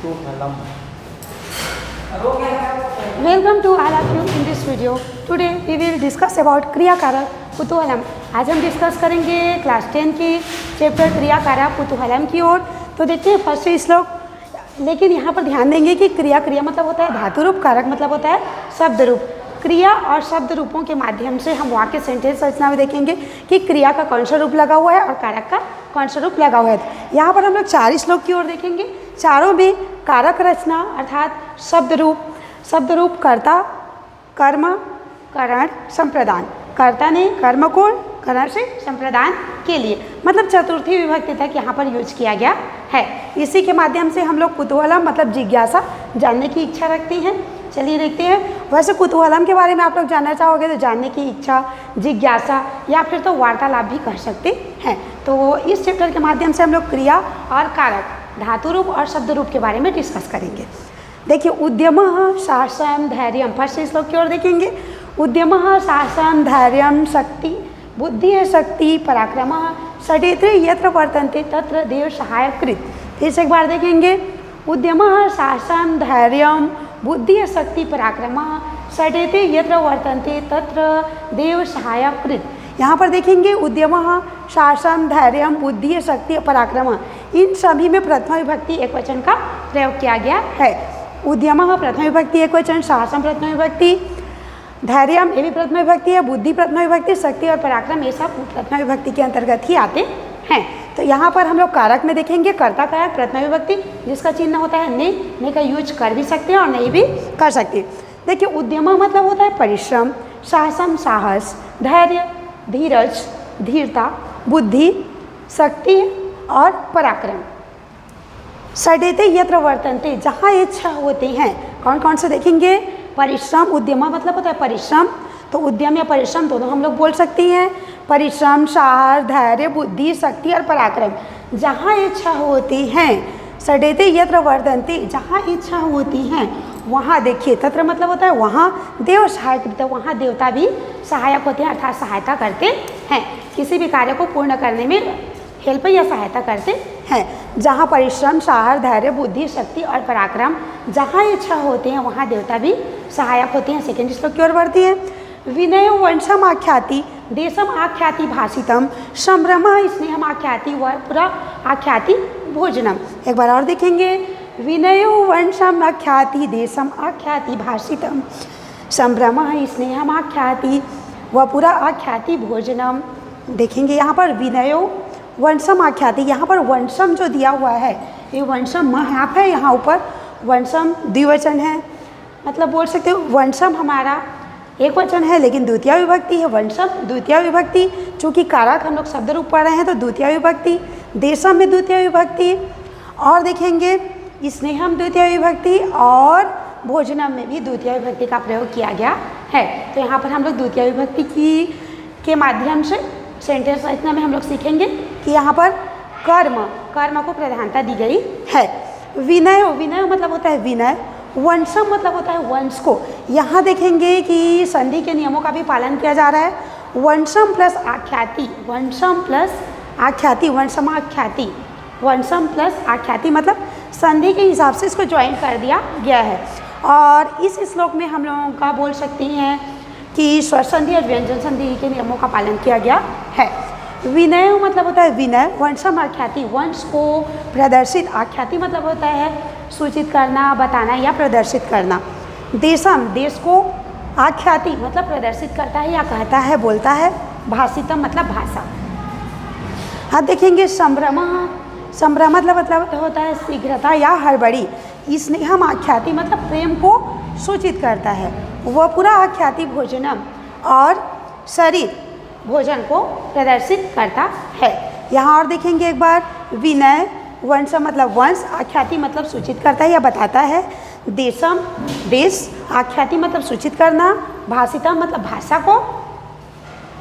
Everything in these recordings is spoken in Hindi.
कुतूहलम। Welcome to all of you in this video. Today we will discuss about क्रिया कारक कुतूहलम। आज हम डिस्कस करेंगे क्लास 10 की चैप्टर क्रिया कारक कुतूहलम की ओर। तो देखते हैं फर्स्ट श्लोक, लेकिन यहाँ पर ध्यान देंगे कि क्रिया मतलब होता है धातु रूप, कारक मतलब होता है शब्द रूप। क्रिया और शब्द रूपों के माध्यम से हम वाक्य सेंटेंस रचना में देखेंगे कि क्रिया का कौन सा रूप लगा हुआ है और कारक का कौन सा रूप लगा हुआ है। यहाँ पर हम लोग 4 श्लोक की ओर देखेंगे। चारों में कारक रचना अर्थात शब्द रूप कर्ता, कर्म, करण, संप्रदान। कर्ता ने कर्म को करण से संप्रदान के लिए, मतलब चतुर्थी विभक्ति तक यहाँ पर यूज किया गया है। इसी के माध्यम से हम लोग कुतूहलम मतलब जिज्ञासा जानने की इच्छा रखते हैं। चलिए देखते हैं। वैसे कुतूहलम के बारे में आप लोग जानना चाहोगे तो जानने की इच्छा, जिज्ञासा या फिर तो वार्तालाप भी कह सकते हैं। तो इस चैप्टर के माध्यम से हम लोग क्रिया और कारक, धातु रूप और शब्द रूप के बारे में डिस्कस करेंगे। देखिए, उद्यमः साहसं धैर्यं, फर्स्ट श्लोक की ओर देखेंगे। उद्यमः साहसं धैर्यं शक्ति, बुद्धि शक्ति पराक्रमः षडेत्रे यत्र वर्तन्ते तत्र देव सहायकृत। फिर से एक बार देखेंगे। उद्यमः साहसं धैर्यं बुद्धि शक्ति पराक्रमः षडेत्रे यत्र वर्तन्ते तत्र देव सहायकृत। यहाँ पर देखेंगे उद्यमः साहसं धैर्यं बुद्धि शक्ति पराक्रमः, इन सभी में प्रथमा विभक्ति एकवचन का प्रयोग किया गया है। उद्यमः प्रथमा विभक्ति एकवचन, साहसं प्रथमा विभक्ति, धैर्यम ये भी प्रथमा विभक्ति है, बुद्धि प्रथमा विभक्ति, शक्ति और पराक्रम ये सब प्रथमा विभक्ति के अंतर्गत ही आते हैं। तो यहाँ पर हम लोग कारक में देखेंगे कर्ता कारक प्रथमा विभक्ति जिसका चिन्ह होता है ने का यूज कर भी सकते हैं और नहीं भी कर सकते। देखिए, उद्यम मतलब होता है परिश्रम, साहसम साहस, धैर्य धीरज धीरता, बुद्धि शक्ति और पराक्रम। षडेते यत्र वर्तन्ते, जहाँ इच्छा होते हैं। कौन कौन से देखेंगे? परिश्रम, उद्यम मतलब होता है परिश्रम, तो उद्यम या परिश्रम दोनों हम लोग बोल सकते हैं। परिश्रम, साहस, धैर्य, बुद्धि, शक्ति और पराक्रम, जहाँ इच्छा होती हैं। षडेते यत्र वर्तन्ते, जहाँ इच्छा होती हैं वहाँ देखिए, तत्र मतलब होता है वहाँ, देव सहायक, वहाँ देवता भी सहायक होते हैं अर्थात सहायता करते हैं, किसी भी कार्य को पूर्ण करने में हेल्प या सहायता करते हैं। जहाँ परिश्रम, साहस, धैर्य, बुद्धि, शक्ति और पराक्रम, जहाँ इच्छा होते हैं वहाँ देवता भी सहायक होते हैं। सेकेंड श्लोक की ओर बढ़ती है। विनय वंशम आख्याति देशम आख्याति भाषितम संभ्रम स्नेहम आख्याति व पुरा आख्याति भोजनम। एक बार और देखेंगे। विनय वंशम आख्याति देशम आख्याति भाषितम संभ्रम स्नेहम आख्याति व पुरा आख्याति भोजनम। देखेंगे यहाँ पर विनयो वंशम आख्याति, यहाँ पर वंशम जो दिया हुआ है ये वंशम महाप है, यहाँ ऊपर वंशम द्विवचन है, मतलब बोल सकते हो वंशम हमारा एक वचन है लेकिन द्वितीय विभक्ति है, वंशम द्वितीय विभक्ति। चूँकि कारक हम लोग शब्द रूप पढ़ रहे हैं तो द्वितीय विभक्ति, देशम में द्वितीय विभक्ति, और देखेंगे स्नेहम द्वितीय विभक्ति और भोजनम में भी द्वितीय विभक्ति का प्रयोग किया गया है। तो यहाँ पर हम लोग द्वितीय विभक्ति के माध्यम से सेंटेंस रचना में हम लोग सीखेंगे कि यहाँ पर कर्म को प्रधानता दी गई है। विनय मतलब होता है विनय, वंशम मतलब होता है वंश को। यहाँ देखेंगे कि संधि के नियमों का भी पालन किया जा रहा है। वंशम प्लस आख्याति, वंशम प्लस आख्याति, वंशमाख्याति, वंशम प्लस आख्याति मतलब संधि के हिसाब से इसको ज्वाइन कर दिया गया है। और इस श्लोक में हम लोगों का बोल सकते हैं कि स्वर संधि और व्यंजन संधि के नियमों का पालन किया गया है। विनय मतलब होता है विनय, वंशम आख्याति वंश को प्रदर्शित, आख्याति मतलब होता है सूचित करना, बताना या प्रदर्शित करना। देशम देश को आख्याति मतलब प्रदर्शित करता है या कहता है, बोलता है। भाषितम मतलब भाषा। हाँ देखेंगे संभ्रम, संभ्रम मतलब होता है शीघ्रता या हड़बड़ी। स्नेहम आख्याति मतलब प्रेम को सूचित करता है। वह पूरा आख्याति भोजनम, और शरीर भोजन को प्रदर्शित करता है। यहाँ और देखेंगे एक बार। विनय वंश मतलब वंश, आख्याति मतलब सूचित करता है या बताता है। देशम देश, आख्याति मतलब सूचित करना, भाषिता मतलब भाषा को,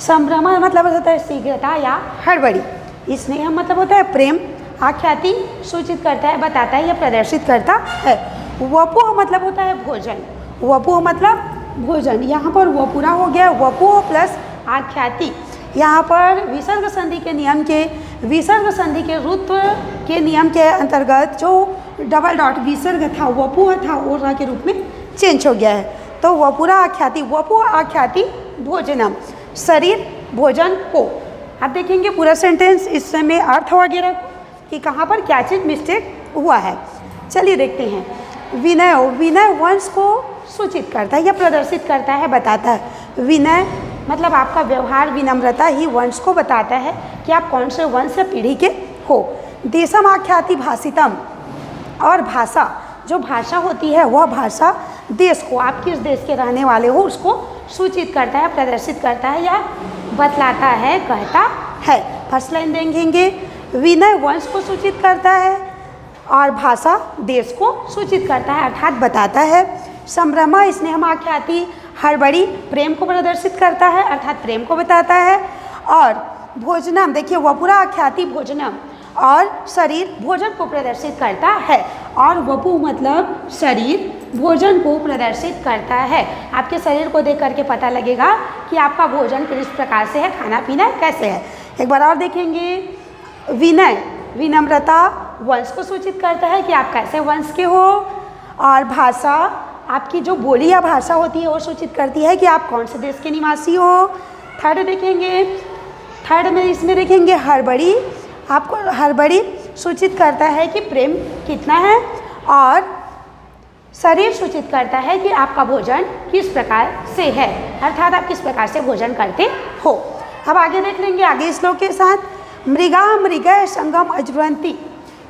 संभ्रम मतलब होता है शीघ्रता या हड़बड़ी। स्नेह मतलब होता है प्रेम, आख्याति सूचित करता है, बताता है या प्रदर्शित करता है। वपुः मतलब होता है भोजन, वपुः मतलब भोजन। यहाँ पर वपुरा हो गया, वपुः प्लस आख्याति। यहाँ पर विसर्ग संधि के नियम के, विसर्ग संधि के रुत्व के नियम के अंतर्गत जो डबल डॉट विसर्ग था वपुः था वो र के रूप में चेंज हो गया है। तो वपुरा आख्याति, वपुः आख्याति भोजनम, शरीर भोजन को। आप देखेंगे पूरा सेंटेंस इसमें अर्थ वगैरह कि कहाँ पर क्या चीज़ मिस्टेक हुआ है। चलिए देखते हैं। विनय, विनय वंश को सूचित करता है या प्रदर्शित करता है, बताता है। विनय मतलब आपका व्यवहार, विनम्रता ही वंश को बताता है कि आप कौन से वंश या पीढ़ी के हो। देशम आख्याति भाषितम, और भाषा, जो भाषा होती है वह भाषा देश को, आप किस देश के रहने वाले हो उसको सूचित करता है, प्रदर्शित करता है या बतलाता है, कहता है। फर्स्ट लाइन देखेंगे, विनय वंश को सूचित करता है और भाषा देश को सूचित करता है अर्थात बताता है। संभ्रमा स्नेहम आख्याति, हड़बड़ी प्रेम को प्रदर्शित करता है अर्थात प्रेम को बताता है। और भोजनम, देखिए वपुरा आख्याति भोजनम, और शरीर भोजन को प्रदर्शित करता है। और वपु मतलब शरीर भोजन को प्रदर्शित करता है। आपके शरीर को देख करके पता लगेगा कि आपका भोजन किस प्रकार से है, खाना पीना कैसे है। एक बार और देखेंगे, विनय विनम्रता वंश को सूचित करता है कि आप कैसे वंश के हो। और भाषा, आपकी जो बोली या भाषा होती है वो सूचित करती है कि आप कौन से देश के निवासी हो। थर्ड देखेंगे, थर्ड में इसमें देखेंगे हड़बड़ी, आपको हड़बड़ी सूचित करता है कि प्रेम कितना है। और शरीर सूचित करता है कि आपका भोजन किस प्रकार से है अर्थात आप किस प्रकार से भोजन करते हो। अब आगे देख लेंगे आगे श्लोक के साथ। मृगा मृगय संगम अजुरंती,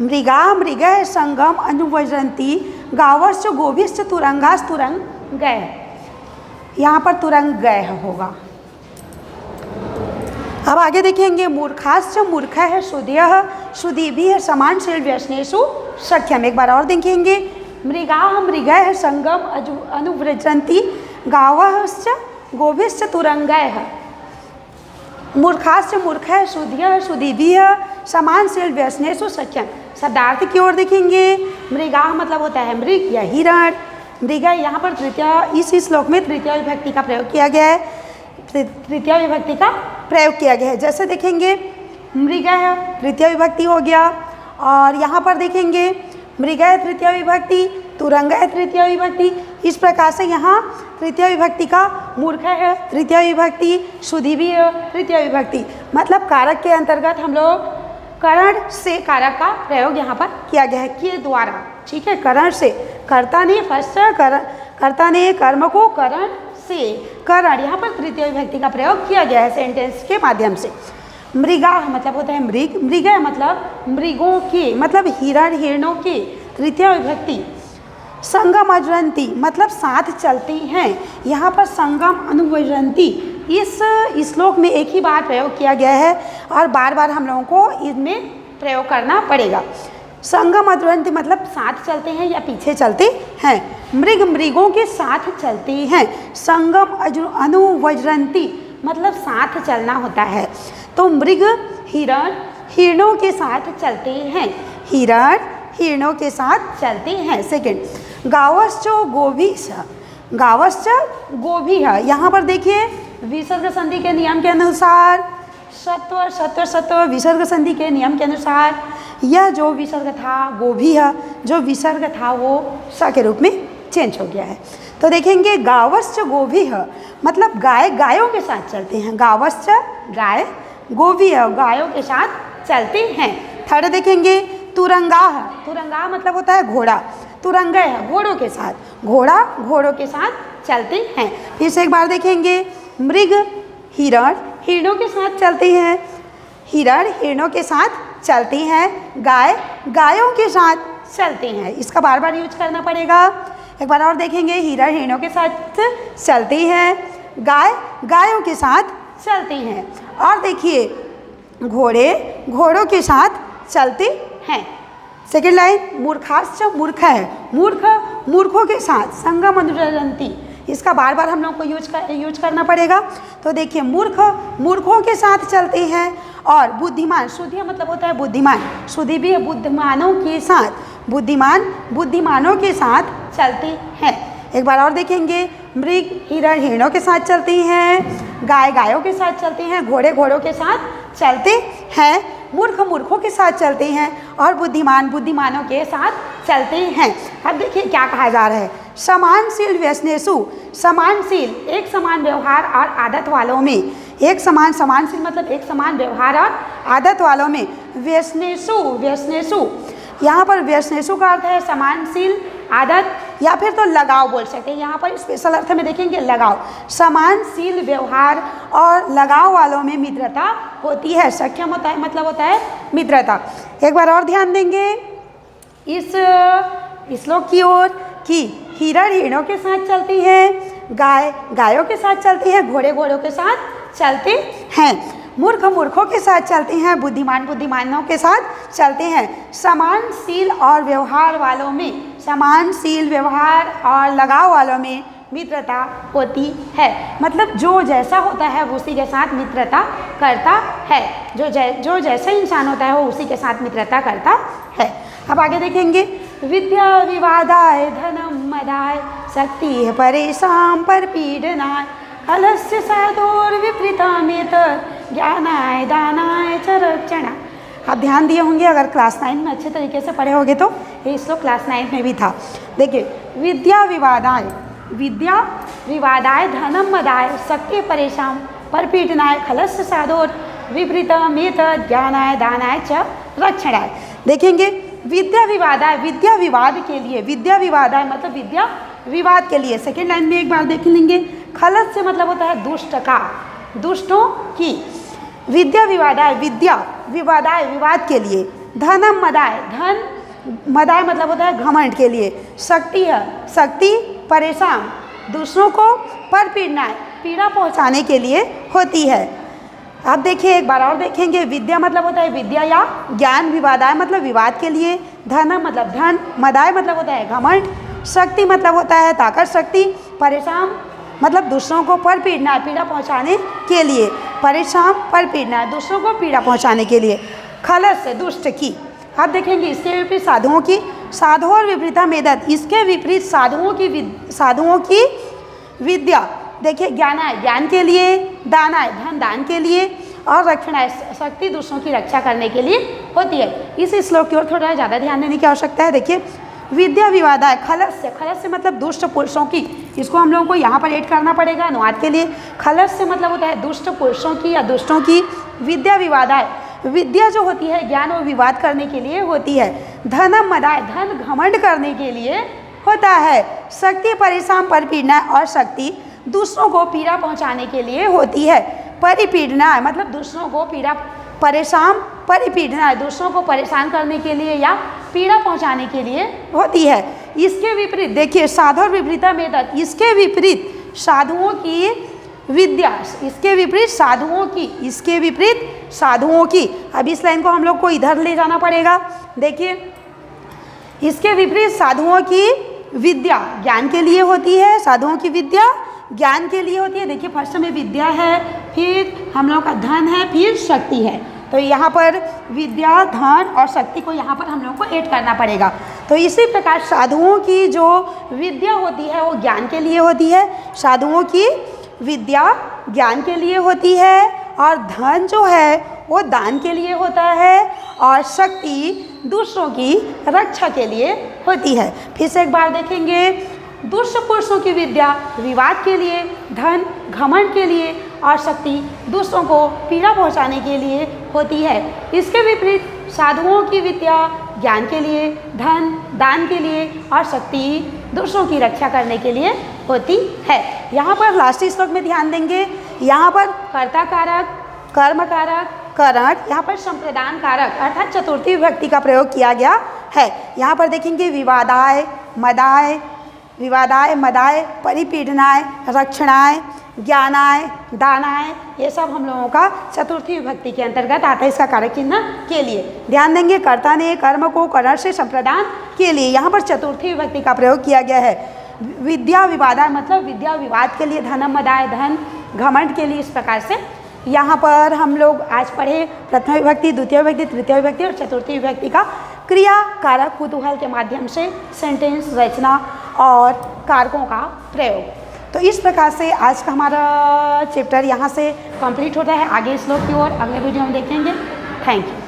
मृगा मृगय संगम अनुवजंती, गावश्च गोभिश्च तुरंगास तुरंग गय। यहाँ पर तुरंग गय होगा। अब आगे देखेंगे, मूर्खाश्च मूर्ख है सुधय सुधीभिः समानशील व्यसनेषु सख्यम। एक बार और देखेंगे, मृगा मृगय संगम अनुव्रजंती, गावश्च गोभिश्च तुरंगय। मूर्खाश्च मूर्ख है सुधय सुधीभिः समानशील व्यसनेषु सख्यम। शब्दार्थ की ओर देखेंगे, मृगा मतलब होता है मृग या हिरण। मृग यहाँ पर तृतीय, इस श्लोक में तृतीय विभक्ति का प्रयोग किया गया है, तृतीय विभक्ति का प्रयोग किया गया है। जैसे देखेंगे मृग है तृतीय विभक्ति हो गया, और यहाँ पर देखेंगे मृग है तृतीय विभक्ति, तुरंग है तृतीय विभक्ति। इस प्रकार से यहाँ तृतीय विभक्ति का मूर्ख है तृतीय विभक्ति, सुधीभी है तृतीय विभक्ति। मतलब कारक के अंतर्गत हम लोग करण से कारक का प्रयोग यहाँ पर किया गया है, के द्वारा। ठीक है, करण से, कर्ता ने फर्स्ट कर्ता ने कर्म को करण से, करण यहाँ पर तृतीय विभक्ति का प्रयोग किया गया है सेंटेंस के माध्यम से। मृगा मतलब होता है मृग, मृग मतलब मृगों की, मतलब हिरण हिरणों की तृतीय विभक्ति। संगम अजुरंती मतलब साथ चलती हैं। यहाँ पर संगम अनुवजंती इस श्लोक में एक ही बार प्रयोग किया गया है और बार बार हम लोगों को इसमें प्रयोग करना पड़ेगा। संगम अजुरंती मतलब साथ चलते हैं या पीछे चलते हैं। मृग मृगों के साथ चलती हैं। संगम अनुवजरंती मतलब साथ चलना होता है। तो मृग हिरण हिरणों के साथ चलते हैं, हिरण हिरणों के साथ चलते हैं। सेकेंड, गावश्च गोभिश्च, गावश्च गोभी है। यहाँ पर देखिए विसर्ग संधि के नियम के अनुसार, सत्व सत्व सत्व विसर्ग संधि के नियम के अनुसार यह जो विसर्ग था गोभी है, जो विसर्ग था वो स के रूप में चेंज हो गया है। तो देखेंगे गावश्च गोभी है मतलब गाय गायों के साथ चलते हैं। गावश्च गाय, गोभी है गायों के साथ चलते हैं। थर्ड देखेंगे तुरंगा, तुरंगा मतलब होता है घोड़ा, तुरंगा है घोड़ों के साथ, घोड़ा घोड़ों के साथ चलते हैं। फिर से एक बार देखेंगे, मृग हिरण हिरणों के साथ चलते हैं, हिरण हिरणों के साथ चलती हैं, गाय गायों के साथ चलते हैं। इसका बार बार यूज करना पड़ेगा। एक बार और देखेंगे, हिरण हिरणों के साथ चलती हैं, गाय गायों के साथ चलती हैं। और देखिए घोड़े घोड़ों के साथ चलते हैं। सेकेंड लाइन, मूर्खाश्च मूर्ख है, मूर्ख मूर्खों के साथ, संगम अनुजंती इसका बार बार हम लोग को यूज करना पड़ेगा। तो देखिए मूर्ख मूर्खों के साथ चलते हैं, और बुद्धिमान, शुद्ध मतलब होता है बुद्धिमान, शुद्धि भी बुद्धिमानों के साथ, बुद्धिमान बुद्धिमानों के साथ चलती हैं। एक बार और देखेंगे, मृग हिरण हिरणों के साथ चलती हैं, गाय गायों के साथ चलती हैं, घोड़े घोड़ों के साथ चलते हैं, मूर्ख मूर्खों के साथ चलते हैं और बुद्धिमान बुद्धिमानों के साथ चलते हैं। अब देखिए क्या कहा जा रहा है, समानशील व्यसनेषु, समानशील एक समान व्यवहार और आदत वालों में, एक समान, समानशील मतलब एक समान व्यवहार और आदत वालों में, व्यसनेषु, व्यसनेषु यहाँ पर व्यसनेषु का अर्थ है समानशील आदत या फिर तो लगाव बोल सकते हैं। यहाँ पर स्पेशल अर्थ में देखेंगे लगाव, समानशील व्यवहार और लगाव वालों में मित्रता होती है। सख्यम होता है मतलब होता है मित्रता। एक बार और ध्यान देंगे इस श्लोक की ओर कि हिरण हिरणों के साथ चलती है, गाय गायों के साथ चलती है, घोड़े घोड़ों के साथ चलते हैं, मूर्ख मूर्खों के साथ चलते हैं, बुद्धिमान बुद्धिमानों के साथ चलते हैं। समानशील और व्यवहार वालों में, समानशील व्यवहार और लगाव वालों में मित्रता होती है। मतलब जो जैसा होता है वो उसी के साथ मित्रता करता है, जो जैसा इंसान होता है वो उसी के साथ मित्रता करता है। अब आगे देखेंगे, विद्या विवादाय धनम मदाय शक्ति परेशान पर पीडनाय अलस्य साधोर विपरीतामेत ज्ञानाय दानाय च रक्षणा। आप ध्यान दिए होंगे, अगर क्लास 9 में अच्छे तरीके से पढ़े होंगे तो ये श्लोक क्लास 9 में भी था। देखिए, विद्या विवादाय, विद्या विवादाय धनम मदाय शक्ति परेशान पर पीडनाय खलस्य साधोर विपरीतामेत ज्ञानाय दानाय च रक्षणाय। देखेंगे विद्या विवादाय, विद्या विवाद के लिए, विद्या विवादाय मतलब विद्या विवाद के लिए। सेकेंड लाइन में एक बार देख लेंगे, खलस से मतलब होता है दुष्ट का, दुष्टों की। विद्या विवादाय, विद्या विवादाय विवाद के लिए। धनम मदाय, धन मदाय मतलब होता है घमंड के लिए। शक्ति है, शक्ति परेशान दूसरों को पर पीड़ना, पीड़ा पहुंचाने के लिए होती है। अब देखिए एक बार और देखेंगे, विद्या मतलब होता है विद्या या ज्ञान, विवादाय मतलब विवाद के लिए, धनम मतलब धन, मदाय मतलब होता है घमंड, शक्ति मतलब होता है ताकत शक्ति, परेशान मतलब दूसरों को पर पीड़ना, पीड़ा पहुंचाने के लिए, परेशान पर पीड़ना है दूसरों को पीड़ा पहुंचाने के लिए। खलस से दुष्ट की। अब देखेंगे इसके विपरीत साधुओं की, साधु और विपरीता मेदत, इसके विपरीत साधुओं की विद्या। देखिए ज्ञान है ज्ञान के लिए, दान है धन दान के लिए, और रक्षण है शक्ति दूसरों की रक्षा करने के लिए होती है। इस श्लोक की ओर थोड़ा ज़्यादा ध्यान देने की आवश्यकता है। देखिए विद्या विवादा है, खलस से मतलब दुष्ट पुरुषों की, इसको हम लोगों को यहाँ पर ऐड करना पड़ेगा अनुवाद के लिए। खलस से मतलब होता है दुष्ट पुरुषों की या दुष्टों की। विद्या विवादा है, विद्या जो होती है ज्ञान और विवाद करने के लिए होती है। धनम मदाय, धन घमंड करने के लिए होता है। शक्ति परेशान पर पीड़ना, और शक्ति दूसरों को पीड़ा पहुंचाने के लिए होती है। परिपीड़ना है मतलब दूसरों को पीड़ा, परेशान परिपीड़ना है दूसरों को परेशान करने के लिए या पीड़ा पहुंचाने के लिए होती है। इसके विपरीत देखिए साधु और विपरीता मेदत, इसके विपरीत साधुओं की विद्या, इसके विपरीत साधुओं की, इसके विपरीत साधुओं की। अब इस लाइन को हम लोग को इधर ले जाना पड़ेगा। देखिए इसके विपरीत साधुओं की विद्या ज्ञान के लिए होती है, साधुओं की विद्या ज्ञान के लिए होती है। देखिए फर्स्ट में विद्या है, फिर हम लोग का धन है, फिर शक्ति है। तो यहाँ पर विद्या धन और शक्ति को यहाँ पर हम लोग को ऐड करना पड़ेगा। तो इसी प्रकार साधुओं की जो विद्या होती है वो ज्ञान के लिए होती है, साधुओं की विद्या ज्ञान के लिए होती है, और धन जो है वो दान के लिए होता है, और शक्ति दूसरों की रक्षा के लिए होती है। फिर से एक बार देखेंगे, दुष्ट पुरुषों की विद्या विवाद के लिए, धन घमंड के लिए, और शक्ति दूसरों को पीड़ा पहुंचाने के लिए होती है। इसके विपरीत साधुओं की विद्या ज्ञान के लिए, धन दान के लिए, और शक्ति दूसरों की रक्षा करने के लिए होती है। यहाँ पर लास्ट श्लोक में ध्यान देंगे, यहाँ पर कर्ता कारक, कर्म कारक, करक, यहाँ पर संप्रदान कारक अर्थात चतुर्थी विभक्ति का प्रयोग किया गया है। यहाँ पर देखेंगे विवादाय मदाय, विवादाय मदाय, परिपीड़नाय, रक्षणाय, ज्ञानाय, दानाय, ये सब हम लोगों का चतुर्थी विभक्ति के अंतर्गत आता है इसका कारक चिन्ह के लिए। ध्यान देंगे कर्ता ने कर्म को करण से संप्रदान के लिए यहाँ पर चतुर्थी विभक्ति का प्रयोग किया गया है। विद्या विवादाय मतलब विद्या विवाद के लिए, धनम मदाय धन घमंड के लिए। इस प्रकार से यहाँ पर हम लोग आज पढ़े प्रथम विभक्ति, द्वितीय विभक्ति, तृतीय विभक्ति और चतुर्थी विभक्ति का क्रिया कारक कुतूहल के माध्यम से सेंटेंस रचना और कारकों का प्रयोग। तो इस प्रकार से आज का हमारा चैप्टर यहाँ से कंप्लीट होता है। आगे श्लोक की ओर अगले वीडियो में देखेंगे। Thank you.